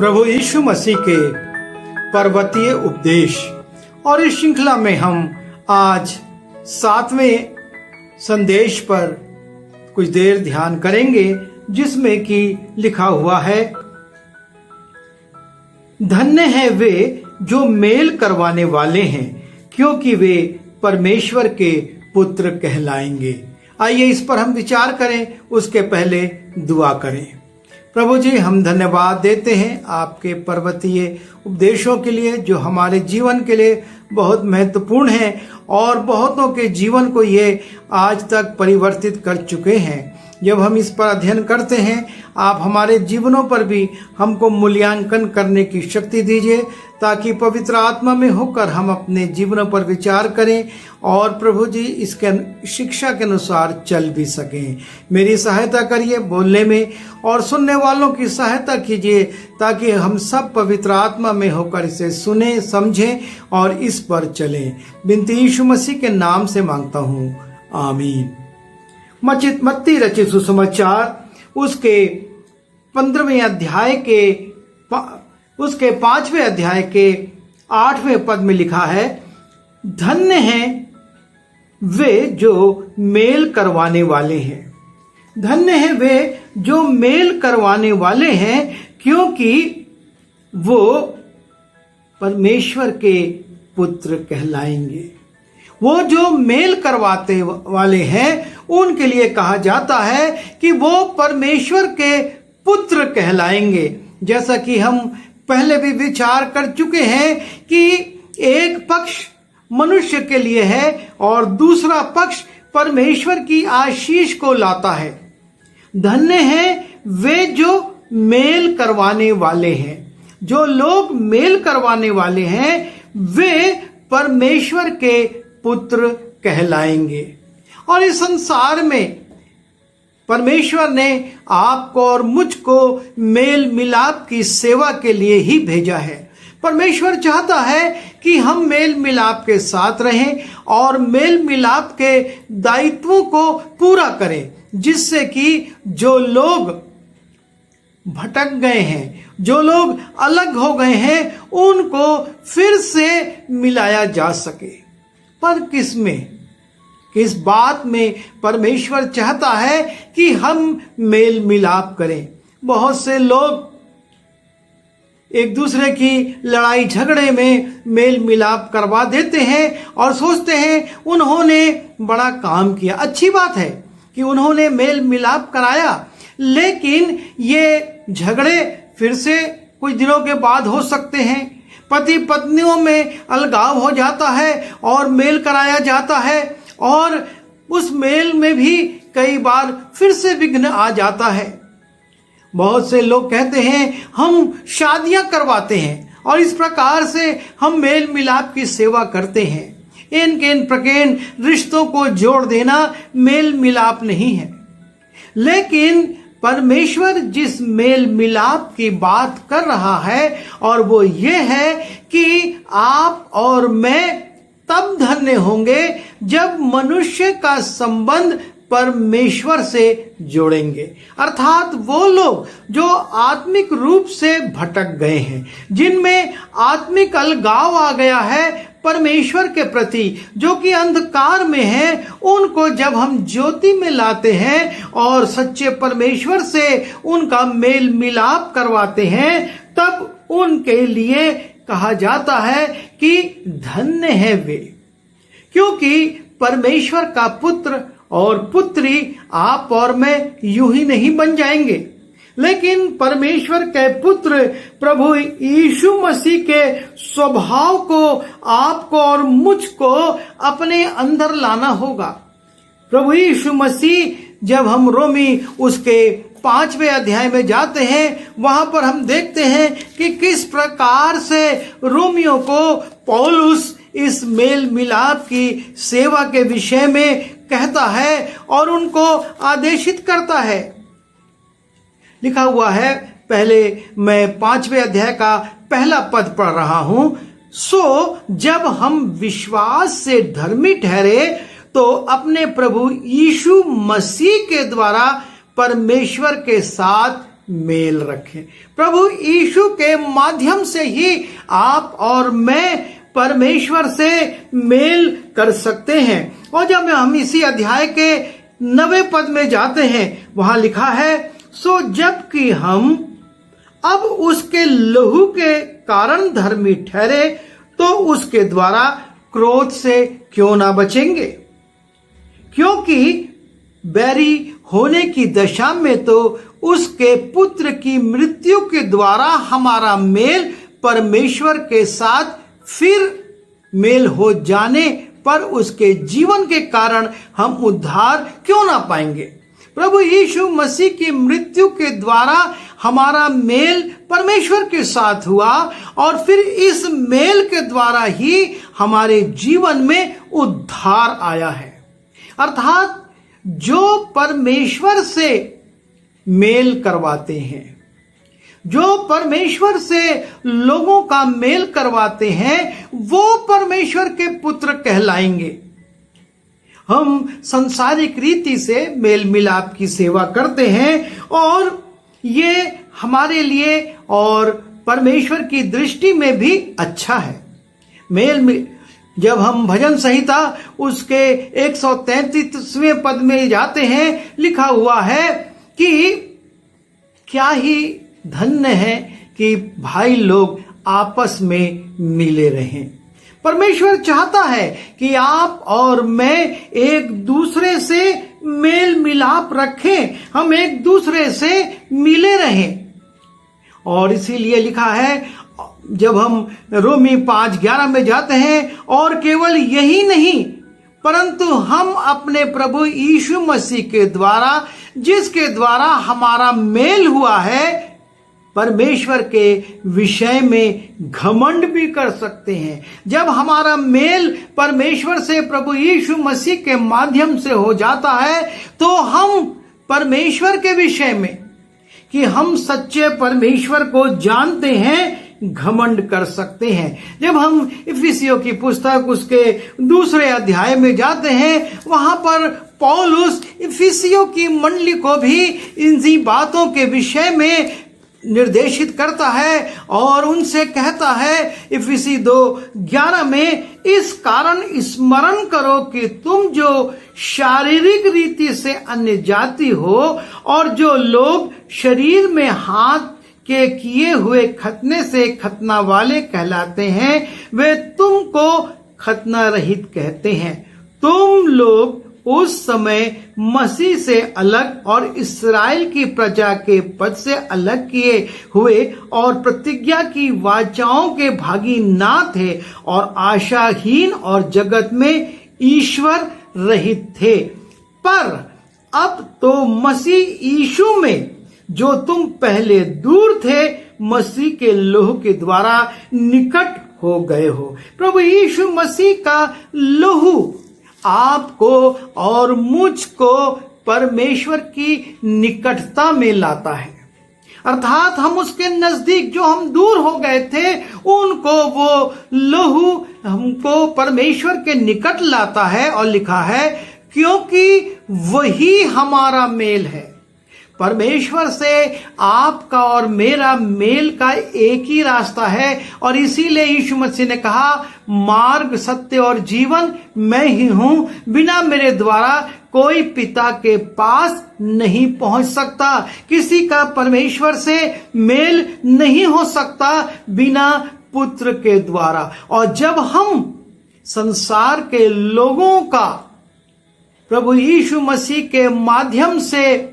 प्रभु यीशु मसीह के पर्वतीय उपदेश। और इस श्रृंखला में हम आज 7वें संदेश पर कुछ देर ध्यान करेंगे, जिसमें कि लिखा हुआ है, धन्य है वे जो मेल करवाने वाले हैं, क्योंकि वे परमेश्वर के पुत्र कहलाएंगे। आइए इस पर हम विचार करें, उसके पहले दुआ करें। प्रभु जी, हम धन्यवाद देते हैं आपके पर्वतीय उपदेशों के लिए, जो हमारे जीवन के लिए बहुत महत्वपूर्ण है और बहुतों के जीवन को ये आज तक परिवर्तित कर चुके हैं। जब हम इस पर अध्ययन करते हैं, आप हमारे जीवनों पर भी हमको मूल्यांकन करने की शक्ति दीजिए, ताकि पवित्र आत्मा में होकर हम अपने जीवनों पर विचार करें और प्रभु जी इसके शिक्षा के अनुसार चल भी सकें। मेरी सहायता करिए बोलने में, और सुनने वालों की सहायता कीजिए, ताकि हम सब पवित्र आत्मा में होकर इसे सुने, समझें और इस पर चलें। विनती यीशु मसीह के नाम से मांगता हूँ, आमीन। मत्ती रचित सुसमाचार उसके 15वें अध्याय के उसके 5वें अध्याय के 8वें पद में लिखा है, धन्य हैं वे जो मेल करवाने वाले हैं। धन्य हैं वे जो मेल करवाने वाले हैं, क्योंकि वो परमेश्वर के पुत्र कहलाएंगे। वो जो मेल करवाते वाले हैं, उनके लिए कहा जाता है कि वो परमेश्वर के पुत्र कहलाएंगे। जैसा कि हम पहले भी विचार कर चुके हैं कि एक पक्ष मनुष्य के लिए है और दूसरा पक्ष परमेश्वर की आशीष को लाता है। धन्य हैं वे जो मेल करवाने वाले हैं। जो लोग मेल करवाने वाले हैं, वे परमेश्वर के पुत्र कहलाएंगे। और इस संसार में परमेश्वर ने आपको और मुझको मेल मिलाप की सेवा के लिए ही भेजा है। परमेश्वर चाहता है कि हम मेल मिलाप के साथ रहें और मेल मिलाप के दायित्वों को पूरा करें, जिससे कि जो लोग भटक गए हैं, जो लोग अलग हो गए हैं, उनको फिर से मिलाया जा सके। पर किस बात में परमेश्वर चाहता है कि हम मेल मिलाप करें? बहुत से लोग एक दूसरे की लड़ाई झगड़े में मेल मिलाप करवा देते हैं और सोचते हैं उन्होंने बड़ा काम किया। अच्छी बात है कि उन्होंने मेल मिलाप कराया, लेकिन ये झगड़े फिर से कुछ दिनों के बाद हो सकते हैं। पति पत्नियों में अलगाव हो जाता है और मेल कराया जाता है, और उस मेल में भी कई बार फिर से विघ्न आ जाता है। बहुत से लोग कहते हैं हम शादियां करवाते हैं और इस प्रकार से हम मेल मिलाप की सेवा करते हैं। इन प्रकार रिश्तों को जोड़ देना मेल मिलाप नहीं है। लेकिन परमेश्वर जिस मेल मिलाप की बात कर रहा है, और वो ये है कि आप और मैं तब धन्य होंगे जब मनुष्य का संबंध परमेश्वर से जोड़ेंगे। अर्थात वो लोग जो आत्मिक रूप से भटक गए हैं, जिनमें आत्मिक अलगाव आ गया है परमेश्वर के प्रति, जो कि अंधकार में है, उनको जब हम ज्योति में लाते हैं और सच्चे परमेश्वर से उनका मेल मिलाप करवाते हैं, तब उनके लिए कहा जाता है कि धन्य है वे, क्योंकि परमेश्वर का पुत्र और पुत्री आप और मैं यूं ही नहीं बन जाएंगे, लेकिन परमेश्वर के पुत्र प्रभु यीशु मसीह के स्वभाव को आपको और मुझको अपने अंदर लाना होगा। प्रभु यीशु मसीह, जब हम रोमी उसके 5वें अध्याय में जाते हैं, वहां पर हम देखते हैं कि किस प्रकार से रोमियों को पौलुस इस मेल मिलाप की सेवा के विषय में कहता है और उनको आदेशित करता है। लिखा हुआ है, पहले मैं 5वें अध्याय का पहला पद पढ़ रहा हूं। सो जब हम विश्वास से धर्मी ठहरे, तो अपने प्रभु यीशु मसीह के द्वारा परमेश्वर के साथ मेल रखें। प्रभु यीशु के माध्यम से ही आप और मैं परमेश्वर से मेल कर सकते हैं। और जब हम इसी अध्याय के 9वें पद में जाते हैं, वहां लिखा है, सो जबकि हम अब उसके लहू के कारण धर्मी ठहरे, तो उसके द्वारा क्रोध से क्यों ना बचेंगे? क्योंकि बैरी होने की दशा में तो उसके पुत्र की मृत्यु के द्वारा हमारा मेल परमेश्वर के साथ फिर मेल हो जाने पर उसके जीवन के कारण हम उद्धार क्यों ना पाएंगे? प्रभु यीशु मसीह की मृत्यु के द्वारा हमारा मेल परमेश्वर के साथ हुआ और फिर इस मेल के द्वारा ही हमारे जीवन में उद्धार आया है। अर्थात जो परमेश्वर से मेल करवाते हैं, जो परमेश्वर से लोगों का मेल करवाते हैं, वो परमेश्वर के पुत्र कहलाएंगे। हम सांसारिक रीति से मेल मिलाप की सेवा करते हैं और ये हमारे लिए और परमेश्वर की दृष्टि में भी अच्छा है। जब हम भजन संहिता उसके 133वें पद में जाते हैं, लिखा हुआ है कि क्या ही धन्य है कि भाई लोग आपस में मिले रहें। परमेश्वर चाहता है कि आप और मैं एक दूसरे से मेल मिलाप रखें, हम एक दूसरे से मिले रहें। और इसीलिए लिखा है, जब हम रोमी 5:11 में जाते हैं, और केवल यही नहीं परंतु हम अपने प्रभु यीशु मसीह के द्वारा, जिसके द्वारा हमारा मेल हुआ है, परमेश्वर के विषय में घमंड भी कर सकते हैं। जब हमारा मेल परमेश्वर से प्रभु यीशु मसीह के माध्यम से हो जाता है, तो हम परमेश्वर के विषय में कि हम सच्चे परमेश्वर को जानते हैं घमंड कर सकते हैं। जब हम इफिसियों की पुस्तक उसके 2 अध्याय में जाते हैं, वहां पर पौलुस इफिसियों की मंडली को भी इन्हीं बातों के विषय में निर्देशित करता है और उनसे कहता है इफिसी 2:11 में, इस कारण स्मरण करो कि तुम जो शारीरिक रीति से अन्य जाति हो और जो लोग शरीर में हाथ के किए हुए खतना से खतना वाले कहलाते हैं, वे तुमको खतना रहित कहते हैं। तुम लोग उस समय मसीह से अलग और इस्राएल की प्रजा के पद से अलग किए हुए और प्रतिज्ञा की वाचाओं के भागी ना थे और आशाहीन और जगत में ईश्वर रहित थे। पर अब तो मसीह यीशु में जो तुम पहले दूर थे, मसीह के लहू के द्वारा निकट हो गए हो। प्रभु यीशु मसीह का लहू आपको और मुझको परमेश्वर की निकटता में लाता है। अर्थात हम उसके नजदीक, जो हम दूर हो गए थे, उनको वो लहू हमको परमेश्वर के निकट लाता है। और लिखा है, क्योंकि वही हमारा मेल है। परमेश्वर से आपका और मेरा मेल का एक ही रास्ता है और इसीलिए यीशु मसीह ने कहा, मार्ग, सत्य और जीवन मैं ही हूं, बिना मेरे द्वारा कोई पिता के पास नहीं पहुंच सकता। किसी का परमेश्वर से मेल नहीं हो सकता बिना पुत्र के द्वारा। और जब हम संसार के लोगों का प्रभु यीशु मसीह के माध्यम से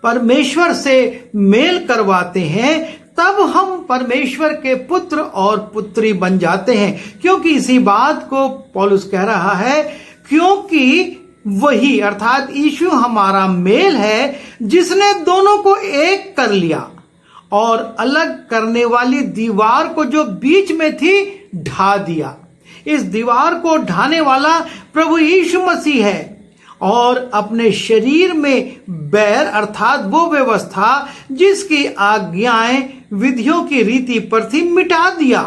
परमेश्वर से मेल करवाते हैं, तब हम परमेश्वर के पुत्र और पुत्री बन जाते हैं। क्योंकि इसी बात को पौलुस कह रहा है, क्योंकि वही अर्थात यीशु हमारा मेल है, जिसने दोनों को एक कर लिया और अलग करने वाली दीवार को जो बीच में थी ढा दिया। इस दीवार को ढाने वाला प्रभु यीशु मसीह है और अपने शरीर में बैर अर्थात वो व्यवस्था जिसकी आज्ञाएं विधियों की रीति पर थी, मिटा दिया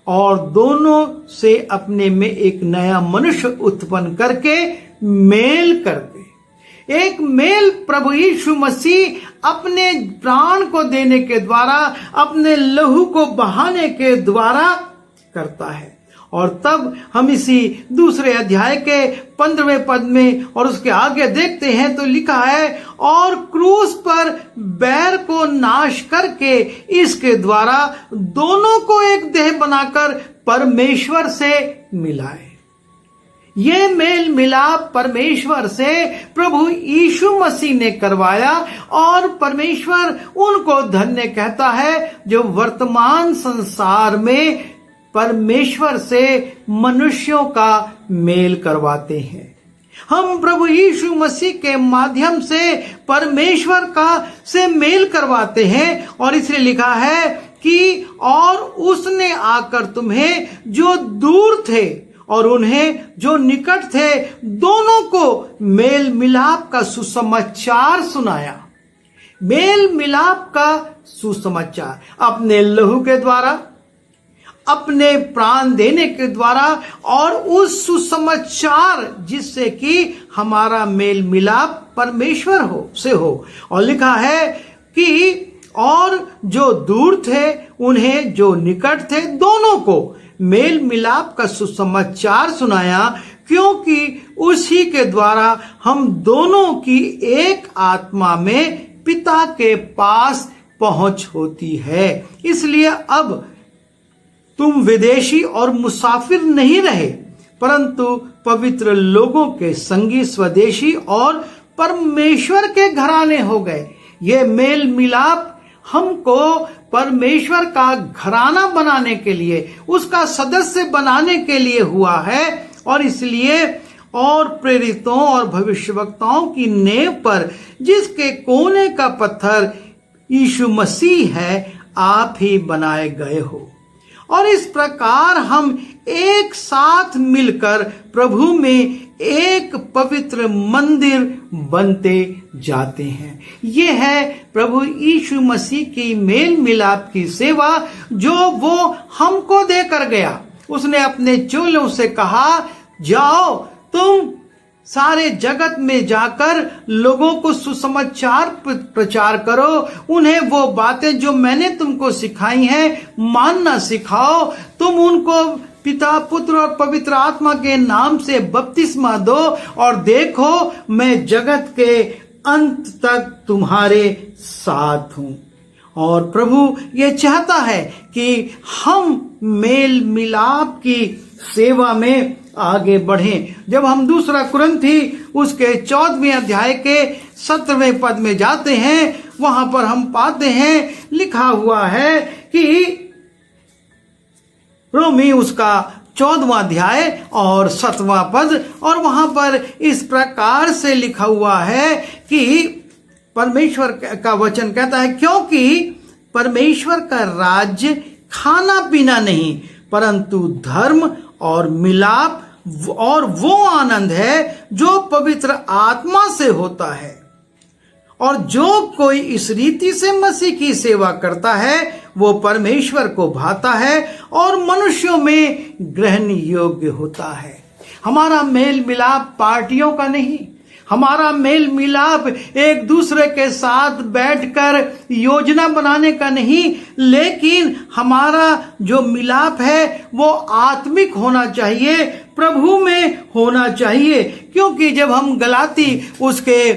और दोनों से अपने में एक नया मनुष्य उत्पन्न करके मेल करते। एक मेल प्रभु यीशु मसीह अपने प्राण को देने के द्वारा, अपने लहू को बहाने के द्वारा करता है। और तब हम इसी दूसरे अध्याय के 15वें पद में और उसके आगे देखते हैं तो लिखा है, और क्रूस पर बैर को नाश करके इसके द्वारा दोनों को एक देह बनाकर परमेश्वर से मिलाए। ये मेल मिलाप परमेश्वर से प्रभु यीशु मसीह ने करवाया, और परमेश्वर उनको धन्य कहता है जो वर्तमान संसार में परमेश्वर से मनुष्यों का मेल करवाते हैं। हम प्रभु यीशु मसीह के माध्यम से परमेश्वर का से मेल करवाते हैं, और इसलिए लिखा है कि और उसने आकर तुम्हें जो दूर थे और उन्हें जो निकट थे दोनों को मेल मिलाप का सुसमाचार सुनाया। मेल मिलाप का सुसमाचार अपने लहू के द्वारा, अपने प्राण देने के द्वारा, और उस सुसमाचार जिससे कि हमारा मेल मिलाप परमेश्वर हो। और लिखा है कि और जो दूर थे उन्हें जो निकट थे दोनों को मेल मिलाप का सुसमाचार सुनाया, क्योंकि उसी के द्वारा हम दोनों की एक आत्मा में पिता के पास पहुंच होती है। इसलिए अब तुम विदेशी और मुसाफिर नहीं रहे, परंतु पवित्र लोगों के संगी, स्वदेशी और परमेश्वर के घराने हो गए। ये मेल मिलाप हमको परमेश्वर का घराना बनाने के लिए, उसका सदस्य बनाने के लिए हुआ है। और इसलिए और प्रेरितों और भविष्यवक्ताओं की नींव पर, जिसके कोने का पत्थर यीशु मसीह है, आप ही बनाए गए हो। और इस प्रकार हम एक साथ मिलकर प्रभु में एक पवित्र मंदिर बनते जाते हैं। ये है प्रभु यीशु मसीह की मेल मिलाप की सेवा जो वो हमको देकर गया। उसने अपने चेलों से कहा, जाओ तुम सारे जगत में जाकर लोगों को सुसमाचार प्रचार करो, उन्हें वो बातें जो मैंने तुमको सिखाई हैं मानना सिखाओ, तुम उनको पिता, पुत्र और पवित्र आत्मा के नाम से बपतिस्मा दो, और देखो मैं जगत के अंत तक तुम्हारे साथ हूं। और प्रभु ये चाहता है कि हम मेल मिलाप की सेवा में आगे बढ़ें। जब हम दूसरा कुरिन्थी उसके 14वें अध्याय के 17वें पद में जाते हैं, वहां पर हम पाते हैं लिखा हुआ है कि रोमी उसका 14वां अध्याय और 7वां पद, और वहां पर इस प्रकार से लिखा हुआ है कि परमेश्वर का वचन कहता है, क्योंकि परमेश्वर का राज्य खाना पीना नहीं परंतु धर्म और मिलाप और वो आनंद है जो पवित्र आत्मा से होता है। और जो कोई इस रीति से मसीह की सेवा करता है वो परमेश्वर को भाता है और मनुष्यों में ग्रहण योग्य होता है। हमारा मेल मिलाप पार्टियों का नहीं, हमारा मेल मिलाप एक दूसरे के साथ बैठकर योजना बनाने का नहीं, लेकिन हमारा जो मिलाप है वो आत्मिक होना चाहिए, प्रभु में होना चाहिए। क्योंकि जब हम गलाती उसके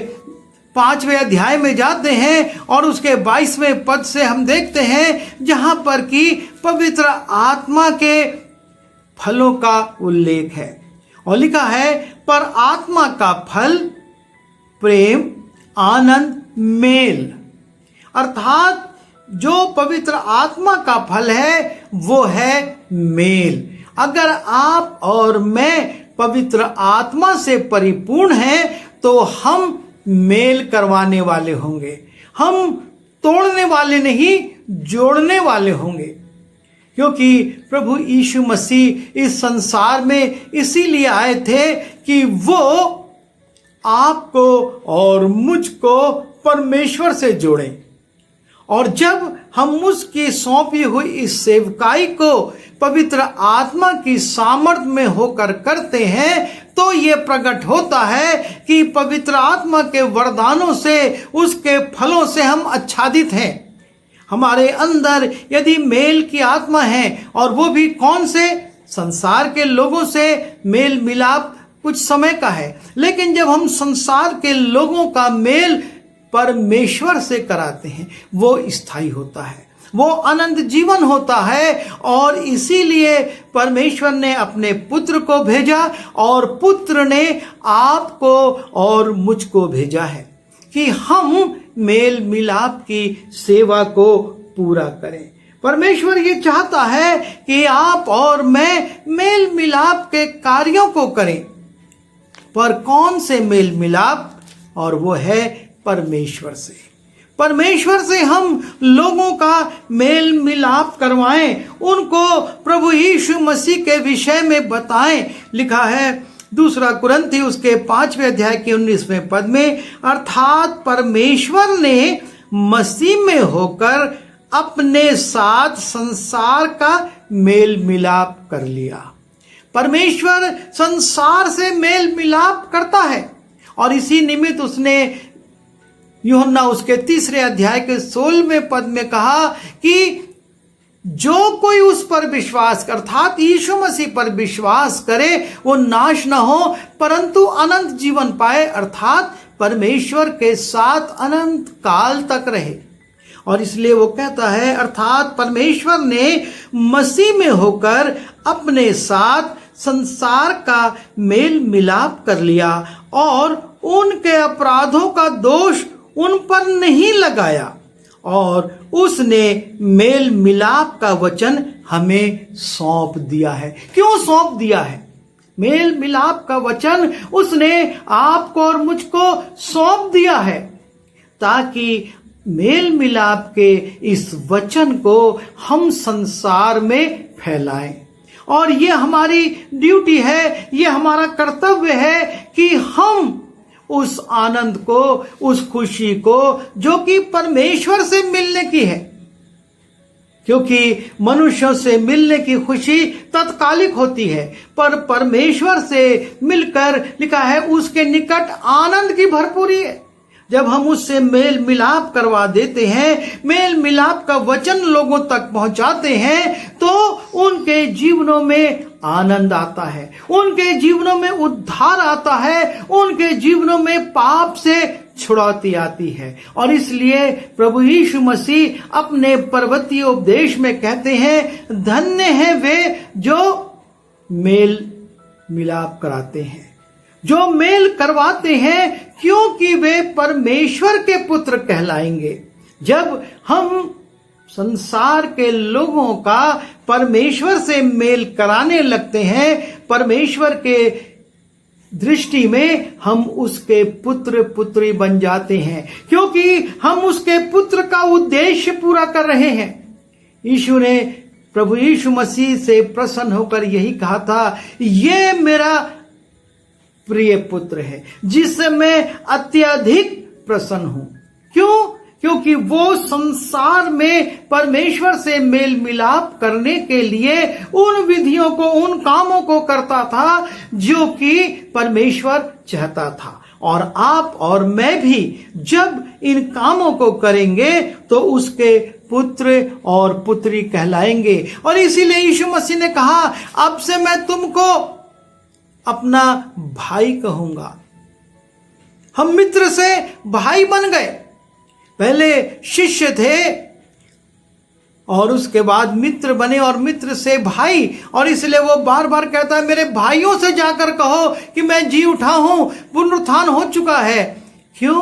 5वें अध्याय में जाते हैं और उसके 22वें पद से हम देखते हैं जहां पर कि पवित्र आत्मा के फलों का उल्लेख है और लिखा है, पर आत्मा का फल प्रेम, आनंद, मेल, अर्थात जो पवित्र आत्मा का फल है वो है मेल। अगर आप और मैं पवित्र आत्मा से परिपूर्ण हैं तो हम मेल करवाने वाले होंगे, हम तोड़ने वाले नहीं जोड़ने वाले होंगे। क्योंकि प्रभु यीशु मसीह इस संसार में इसीलिए आए थे कि वो आपको और मुझको परमेश्वर से जोड़े। और जब हम उसकी सौंपी हुई इस सेवकाई को पवित्र आत्मा की सामर्थ में होकर करते हैं तो ये प्रकट होता है कि पवित्र आत्मा के वरदानों से, उसके फलों से हम आच्छादित हैं। हमारे अंदर यदि मेल की आत्मा है, और वो भी कौन से? संसार के लोगों से मेल मिलाप कुछ समय का है, लेकिन जब हम संसार के लोगों का मेल परमेश्वर से कराते हैं, वो स्थायी होता है, वो अनंत जीवन होता है। और इसीलिए परमेश्वर ने अपने पुत्र को भेजा, और पुत्र ने आपको और मुझको भेजा है कि हम मेल मिलाप की सेवा को पूरा करें। परमेश्वर ये चाहता है कि आप और मैं मेल मिलाप के कार्यों को करें। पर कौन से मेल मिलाप? और वो है परमेश्वर से। परमेश्वर से हम लोगों का मेल मिलाप करवाएं, उनको प्रभु यीशु मसीह के विषय में बताएं। लिखा है 2 कुरिन्थी उसके 5वें अध्याय के 19वें पद में, अर्थात परमेश्वर ने मसीह में होकर अपने साथ संसार का मेल मिलाप कर लिया। परमेश्वर संसार से मेल मिलाप करता है, और इसी निमित्त उसने यूहन्ना उसके 3 अध्याय के 16वें पद में कहा कि जो कोई उस पर विश्वास, अर्थात यीशु मसीह पर विश्वास करे, वो नाश न हो परंतु अनंत जीवन पाए, अर्थात परमेश्वर के साथ अनंत काल तक रहे। और इसलिए वो कहता है, अर्थात परमेश्वर ने मसीह में होकर अपने साथ संसार का मेल मिलाप कर लिया, और उनके अपराधों का दोष उन पर नहीं लगाया, और उसने मेल मिलाप का वचन हमें सौंप दिया है। क्यों सौंप दिया है? मेल मिलाप का वचन उसने आपको और मुझको सौंप दिया है, ताकि मेल मिलाप के इस वचन को हम संसार में फैलाएं। और ये हमारी ड्यूटी है, ये हमारा कर्तव्य है कि हम उस आनंद को, उस खुशी को जो कि परमेश्वर से मिलने की है, क्योंकि मनुष्यों से मिलने की खुशी तत्कालिक होती है, पर परमेश्वर से मिलकर, लिखा है, उसके निकट आनंद की भरपूरी है। जब हम उससे मेल मिलाप करवा देते हैं, मेल मिलाप का वचन लोगों तक पहुंचाते हैं, तो उनके जीवनों में आनंद आता है, उनके जीवनों में उद्धार आता है, उनके जीवनों में पाप से छुड़ौती आती है। और इसलिए प्रभु यीशु मसीह अपने पर्वतीय उपदेश में कहते हैं, धन्य है वे जो मेल मिलाप कराते हैं, जो मेल करवाते हैं, क्योंकि वे परमेश्वर के पुत्र कहलाएंगे। जब हम संसार के लोगों का परमेश्वर से मेल कराने लगते हैं, परमेश्वर के दृष्टि में हम उसके पुत्र पुत्री बन जाते हैं, क्योंकि हम उसके पुत्र का उद्देश्य पूरा कर रहे हैं। यीशु ने, प्रभु यीशु मसीह से प्रसन्न होकर यही कहा था, ये मेरा प्रिय पुत्र है जिससे मैं अत्यधिक प्रसन्न हूं। क्यों? क्योंकि वो संसार में परमेश्वर से मेल मिलाप करने के लिए उन विधियों को, उन कामों को करता था जो कि परमेश्वर चाहता था। और आप और मैं भी जब इन कामों को करेंगे तो उसके पुत्र और पुत्री कहलाएंगे। और इसीलिए यीशु मसीह ने कहा, अब से मैं तुमको अपना भाई कहूंगा। हम मित्र से भाई बन गए। पहले शिष्य थे और उसके बाद मित्र बने और मित्र से भाई। और इसलिए वो बार बार कहता है, मेरे भाइयों से जाकर कहो कि मैं जी उठा हूं, पुनरुत्थान हो चुका है। क्यों?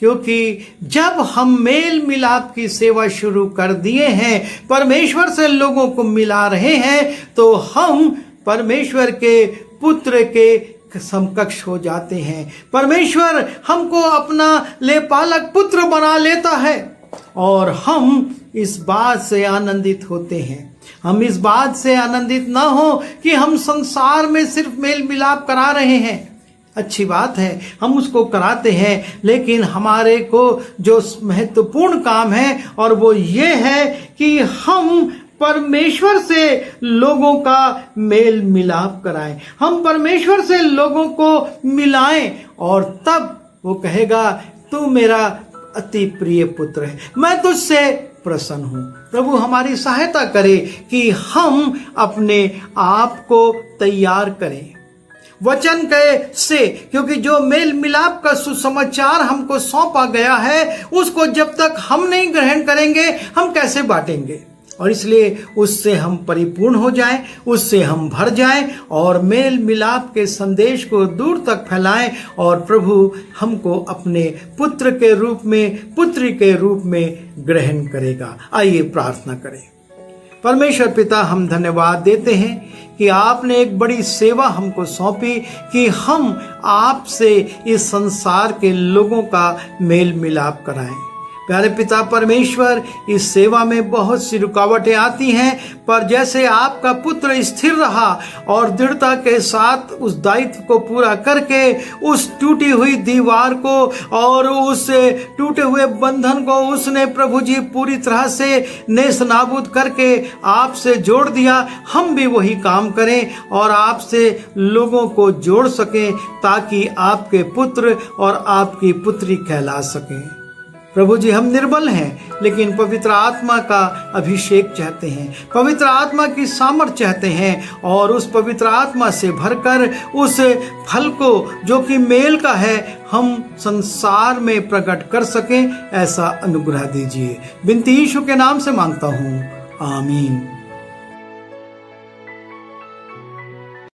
क्योंकि जब हम मेल मिलाप की सेवा शुरू कर दिए हैं, परमेश्वर से लोगों को मिला रहे हैं, तो हम परमेश्वर के पुत्र के समकक्ष हो जाते हैं। परमेश्वर हमको अपना लेपालक पुत्र बना लेता है और हम इस बात से आनंदित होते हैं। हम इस बात से आनंदित ना हो कि हम संसार में सिर्फ मेल मिलाप करा रहे हैं। अच्छी बात है, हम उसको कराते हैं, लेकिन हमारे को जो महत्वपूर्ण काम है और वो ये है कि हम परमेश्वर से लोगों का मेल मिलाप कराएं, हम परमेश्वर से लोगों को मिलाएं, और तब वो कहेगा तू मेरा अति प्रिय पुत्र है, मैं तुझसे प्रसन्न हूं। प्रभु हमारी सहायता करे कि हम अपने आप को तैयार करें वचन के से, क्योंकि जो मेल मिलाप का सुसमाचार हमको सौंपा गया है उसको जब तक हम नहीं ग्रहण करेंगे हम कैसे बांटेंगे। और इसलिए उससे हम परिपूर्ण हो जाएं, उससे हम भर जाएं और मेल मिलाप के संदेश को दूर तक फैलाएं, और प्रभु हमको अपने पुत्र के रूप में, पुत्री के रूप में ग्रहण करेगा। आइए प्रार्थना करें। परमेश्वर पिता, हम धन्यवाद देते हैं कि आपने एक बड़ी सेवा हमको सौंपी कि हम आपसे इस संसार के लोगों का मेल मिलाप कराएं। प्यारे पिता परमेश्वर, इस सेवा में बहुत सी रुकावटें आती हैं, पर जैसे आपका पुत्र स्थिर रहा और दृढ़ता के साथ उस दायित्व को पूरा करके उस टूटी हुई दीवार को और उस टूटे हुए बंधन को उसने प्रभु जी पूरी तरह से नेस्त नाबूद करके आपसे जोड़ दिया, हम भी वही काम करें और आपसे लोगों को जोड़ सकें ताकि आपके पुत्र और आपकी पुत्री कहला सकें। प्रभु जी, हम निर्बल हैं लेकिन पवित्र आत्मा का अभिषेक चाहते हैं, पवित्र आत्मा की सामर्थ चाहते हैं, और उस पवित्र आत्मा से भरकर उस फल को जो कि मेल का है हम संसार में प्रकट कर सकें, ऐसा अनुग्रह दीजिए। बिनती यीशु के नाम से मांगता हूँ, आमीन।